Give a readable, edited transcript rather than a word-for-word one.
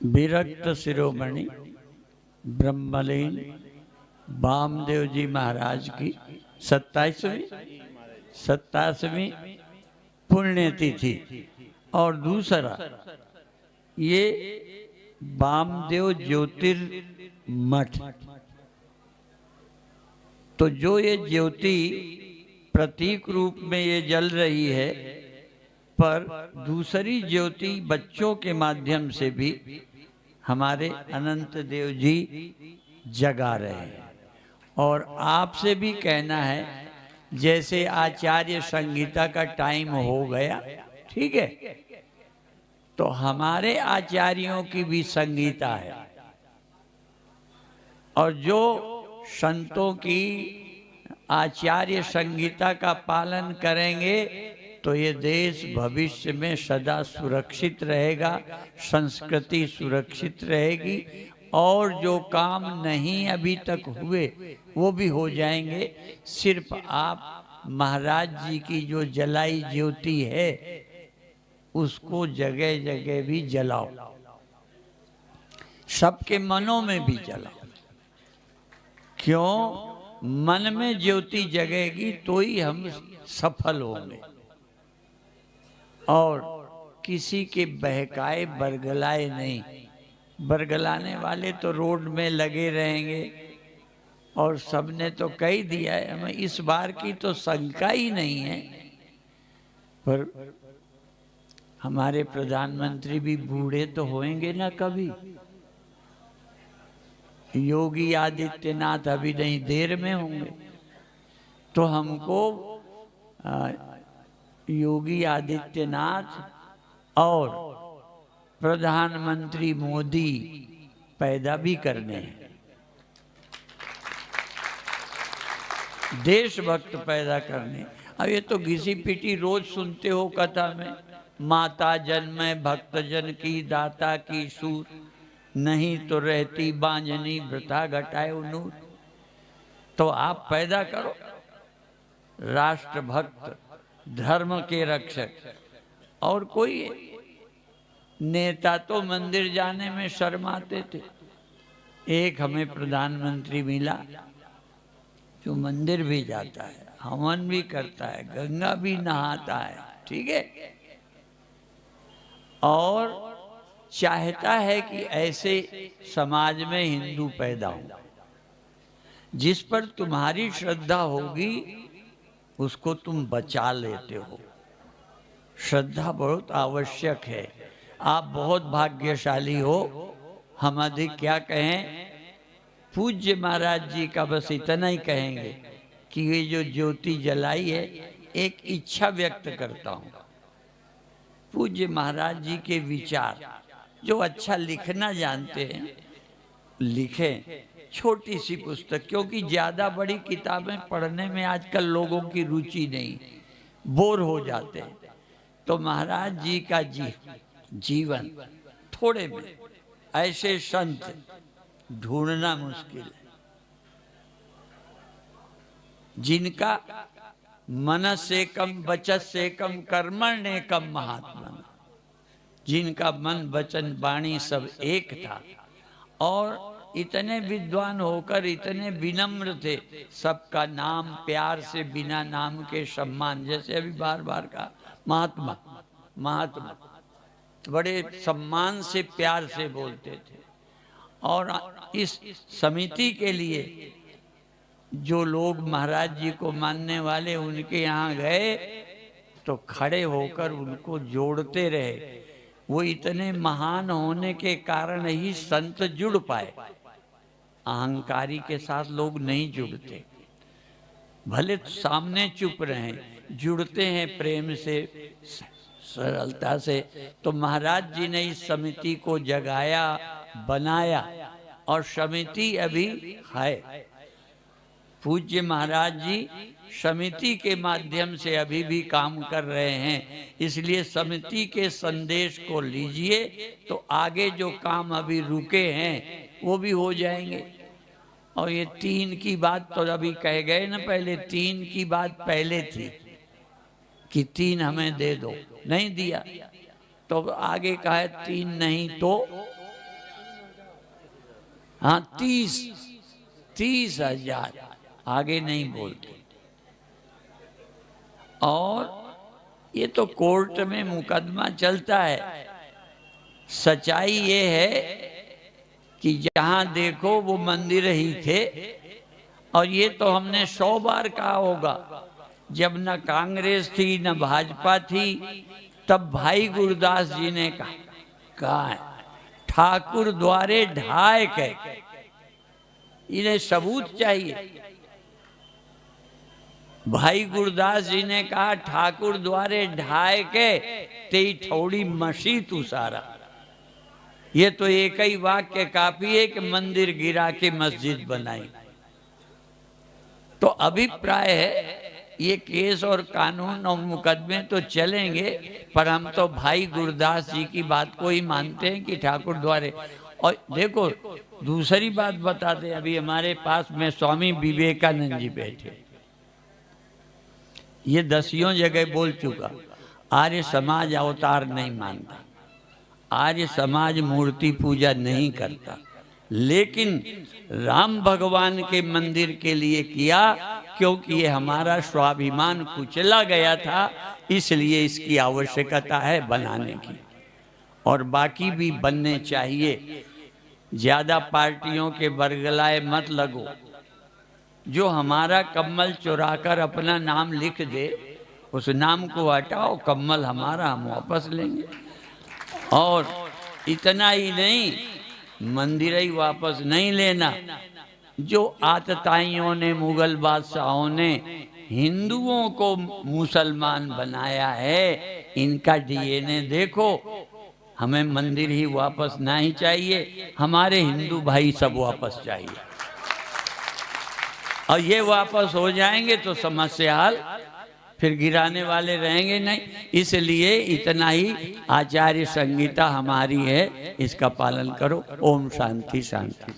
विरक्त शिरोमणि ब्रह्मलीन वामदेव जी महाराज की 27वीं पुण्यतिथि। और दूसरा ये वामदेव ज्योतिर्मठ। तो जो ये ज्योति प्रतीक रूप में ये जल रही है, पर दूसरी ज्योति बच्चों के माध्यम से भी हमारे अनंत देव जी जगा रहे हैं। और आपसे भी कहना है, जैसे आचार्य संगीता का टाइम हो गया, ठीक है, तो हमारे आचार्यों की भी संगीता है। और जो संतों की आचार्य संगीता का पालन करेंगे तो ये देश भविष्य में सदा सुरक्षित रहेगा, संस्कृति सुरक्षित रहेगी, और जो काम नहीं अभी तक हुए वो भी हो जाएंगे। सिर्फ आप महाराज जी की जो जलाई ज्योति है उसको जगह जगह भी जलाओ, सबके मनों में भी जलाओ। क्यों? मन में ज्योति जगेगी तो ही हम सफल होंगे। और किसी के बहकाए बरगलाए नहीं। बरगलाने वाले तो रोड में लगे रहेंगे, और सबने तो कह दिया है, हमें इस बार की तो शंका ही नहीं है। पर हमारे प्रधानमंत्री भी बूढ़े तो होंगे ना कभी। योगी आदित्यनाथ अभी नहीं देर में होंगे। तो हमको योगी आदित्यनाथ और प्रधानमंत्री मोदी पैदा भी करने हैं, देशभक्त पैदा करने। अब ये तो घिसी पिटी रोज सुनते हो कथा में, माता जन्मे भक्त जन की, दाता की सूत, नहीं तो रहती बांझनी वृथा घटाए नूर। तो आप पैदा करो राष्ट्रभक्त, धर्म के रक्षक। और कोई नेता तो मंदिर जाने में शर्माते थे। एक हमें प्रधानमंत्री मिला जो मंदिर भी जाता है, हवन भी करता है, गंगा भी नहाता है, ठीक है, और चाहता है कि ऐसे समाज में हिंदू पैदा हो। जिस पर तुम्हारी श्रद्धा होगी उसको तुम बचा लेते हो। श्रद्धा बहुत आवश्यक है। आप बहुत भाग्यशाली हो। हम अधिक क्या कहें, पूज्य महाराज जी का बस इतना ही कहेंगे कि ये जो ज्योति जलाई है, एक इच्छा व्यक्त करता हूँ। पूज्य महाराज जी के विचार, जो अच्छा लिखना जानते हैं लिखें, छोटी सी पुस्तक, क्योंकि ज़्यादा बड़ी किताबें पढ़ने में आजकल लोगों की रुचि नहीं, बोर हो जाते हैं। तो महाराज जी का जीवन थोड़े में, ऐसे संत ढूंढना मुश्किल है जिनका मनस से कम वचस से कम कर्मण्य कम महात्मा, जिनका मन वचन वाणी सब एक था, और इतने विद्वान होकर इतने विनम्र थे, सबका नाम प्यार से, बिना नाम के सम्मान। जैसे अभी बार बार का महात्मा महात्मा, बड़े सम्मान से प्यार से बोलते थे। और इस समिति के लिए जो लोग महाराज जी को मानने वाले उनके यहाँ गए तो खड़े होकर उनको जोड़ते रहे। वो इतने महान होने के कारण ही संत जुड़ पाए। अहंकारी के साथ लोग नहीं जुड़ते, भले सामने चुप रहें, जुड़ते हैं प्रेम से, सरलता से। तो महाराज जी ने इस समिति को जगाया, बनाया, और समिति अभी है। पूज्य महाराज जी समिति के माध्यम से अभी भी काम कर रहे हैं। इसलिए समिति के संदेश को लीजिए तो आगे जो काम अभी रुके हैं वो भी हो जाएंगे। और ये 3 की बात तो अभी कह गए ना, पहले 3 की बात पहले थी कि 3 हमें दे दो, नहीं दिया। तो आगे कहा है 3 नहीं तो हाँ 30,000, आगे नहीं बोलते। और ये तो कोर्ट में मुकदमा चलता है। सच्चाई ये है कि जहां देखो वो मंदिर ही थे। और ये तो हमने 100 बार कहा होगा, जब न कांग्रेस थी न भाजपा थी, तब भाई गुरदास जी ने कहा है ठाकुर द्वारे ढाए के। इन्हें सबूत चाहिए। भाई गुरदास जी ने कहा ठाकुर द्वारे ढाए के तेई थोड़ी मसी तू सारा। ये तो एक ही वाक्य काफी है कि मंदिर गिरा के मस्जिद बनाई। तो अभिप्राय है ये केस और कानून और मुकदमे तो चलेंगे, पर हम तो भाई गुरदास जी की बात को ही मानते हैं कि ठाकुर द्वारे। और देखो दूसरी बात बताते, अभी हमारे पास में स्वामी विवेकानंद जी बैठे, ये 10 जगह बोल चुका, आर्य समाज अवतार नहीं मानता, आर्य समाज मूर्ति पूजा नहीं करता, लेकिन राम भगवान के मंदिर के लिए किया क्योंकि ये हमारा स्वाभिमान कुचला गया था, इसलिए इसकी आवश्यकता है बनाने की। और बाकी भी बनने चाहिए। ज्यादा पार्टियों के बरगलाए मत लगो। जो हमारा कम्मल चुराकर अपना नाम लिख दे, उस नाम को हटाओ, कम्मल हमारा, हम वापस लेंगे। और इतना ही नहीं, मंदिर ही वापस नहीं लेना। जो आतताइयों ने, मुगल बादशाहों ने हिंदुओं को मुसलमान बनाया है, इनका डीएनए देखो। हमें मंदिर ही वापस नहीं चाहिए, हमारे हिंदू भाई सब वापस चाहिए। और ये वापस हो जाएंगे तो समस्या हल, फिर गिराने वाले रहेंगे नहीं। इसलिए इतना ही आचार्य संहिता हमारी है, इसका पालन करो। ओम शांति शांति।